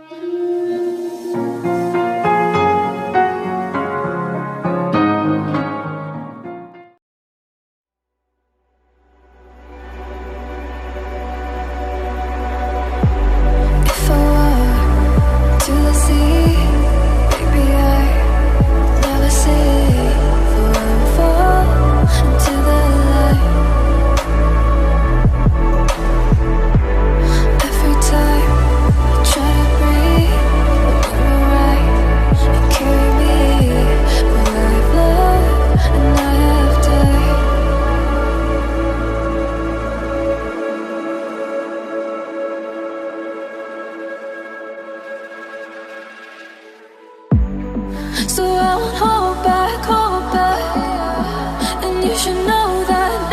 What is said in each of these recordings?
So I won't hold back, and you should know that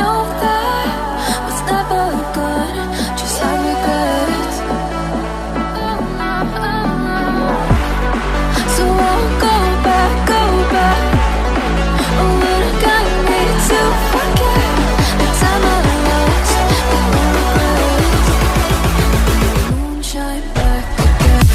what's never good just have regrets. So I won't go back, oh, when it got me to forget the time I lost, the regrets. Moonshine back again.